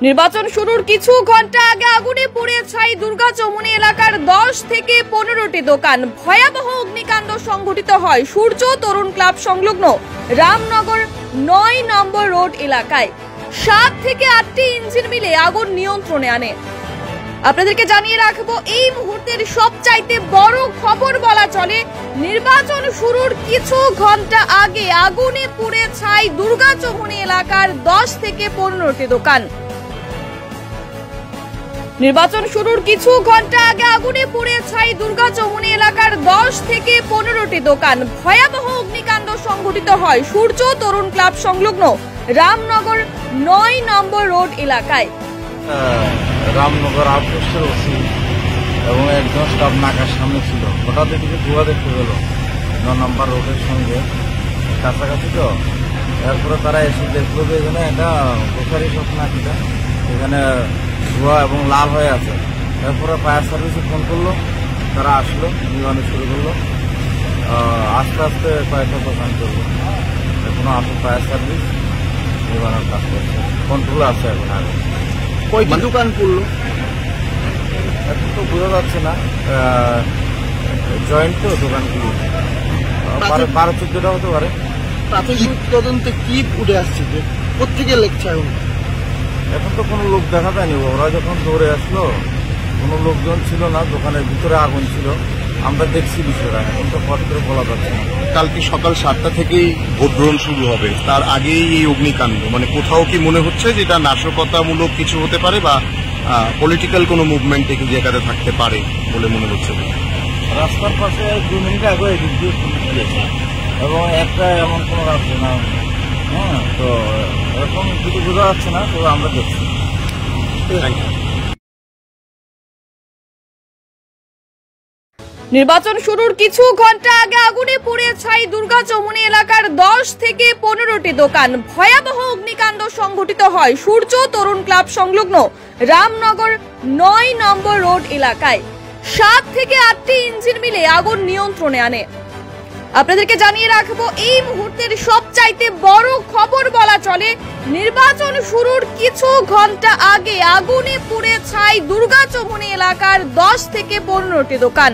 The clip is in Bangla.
নির্বাচন শুরুর কিছু ঘন্টা আগে আগুনে পুড়ে ছাই দুর্গা চৌমুহনী এলাকার 10 থেকে 15টি দোকান। ভয়াবহ অগ্নিকাণ্ড সংঘটিত হয় সূর্য তরুণ ক্লাব সংলগ্ন রামনগর 9 নম্বর রোড এলাকায়। 7 থেকে 8টি ইঞ্জিন মিলে আগুন নিয়ন্ত্রণে আনে। আপনাদেরকে জানিয়ে রাখবো, এই মুহূর্তের সবচাইতে বড় খবর বলা চলে, নির্বাচন শুরুর কিছু ঘন্টা আগে আগুনে পুড়ে ছাই দুর্গা চৌমুহনী এলাকার 10 থেকে 15টি দোকান। নির্বাচন শুরুর কিছু ঘন্টা আগে আগুনে পুড়ে ছাই দুর্গা চৌমুহনী এলাকার 10 থেকে 15টি দোকান। ভয়াবহ অগ্নিকাণ্ড সংঘটিত হয় সূর্য তরুণ ক্লাব সংলগ্ন রামনগর 9 নম্বর রোড এলাকায়। রামনগর আউটপোস্টের ওসি এবং একজন স্টাফ নাকার সামনে ছিল। হঠাৎ এদিকে ধোঁয়া দেখতে পেল 9 নম্বর রোডের সঙ্গে কাছাকাছি, তো এরপরে তারা এসে দেখলো যে এখানে একটা গোসারি শপ নাকিটা, এখানে ধোঁয়া এবং লাল হয়ে আছে। এরপরে ফায়ার সার্ভিসে ফোন করলো, তারা আসলো, নির্মাণ শুরু করলো। আস্তে আস্তে কয়েকটা দোকান করলো। এখনো আসলে ফায়ার সার্ভিস নির্মাণের কাজ করছে, কন্ট্রোল আছে এখন। আগে কয়টি দোকান করলো এখন তো বোঝা যাচ্ছে না, জয়েন্ট তো দোকানগুলো 12-14টা হতে পারে। প্রাথমিক তদন্তে কি উঠে আসছে যে কোথেকে লেখছে? এখন তো কোনো লোক দেখা যায়নি। ওরা যখন দৌড়ে আসলো কোনো লোকজন ছিল না, দোকানের ভিতরে আগুন ছিল, আমরা দেখছি বিষয়টা। এখন তো ফট করে বলা যাচ্ছে না। কালকে সকাল 7টা থেকেই ভোট গ্রহণ শুরু হবে, তার আগেই এই অগ্নিকাণ্ড। মানে কোথাও কি মনে হচ্ছে যে এটা নাশকতামূলক কিছু হতে পারে বা পলিটিক্যাল কোনো মুভমেন্ট এই জায়গাতে থাকতে পারে বলে মনে হচ্ছে? রাস্তার পাশে 2 মিনিট আগে এদিক দিয়ে পুলিশ দিয়েছে এবং একটা এমন কোনো রাস্তা না। হ্যাঁ, তো এরকম কিছু বোঝা যাচ্ছে না, তবে আমরা দেখছি। নির্বাচন শুরুর কিছু ঘন্টা আগে আগুনে পুড়ে ছাই দুর্গা চৌমুহনী এলাকার 10 থেকে 15টি দোকান। ভয়াবহ অগ্নিকাণ্ড সংঘটিত হয় সূর্য তরুণ ক্লাব সংলগ্ন রামনগর 9 নম্বর রোড এলাকায়। 7 থেকে 8টি ইঞ্জিন মিলে আগুন নিয়ন্ত্রণে আনে। আপনাদেরকে জানিয়ে রাখবো, এই মুহূর্তের সবচাইতে বড় খবর বলা চলে, নির্বাচন শুরুর কিছু ঘন্টা আগে আগুনে পুড়ে ছাই দুর্গা চৌমুহনী এলাকার 10 থেকে 15টি দোকান।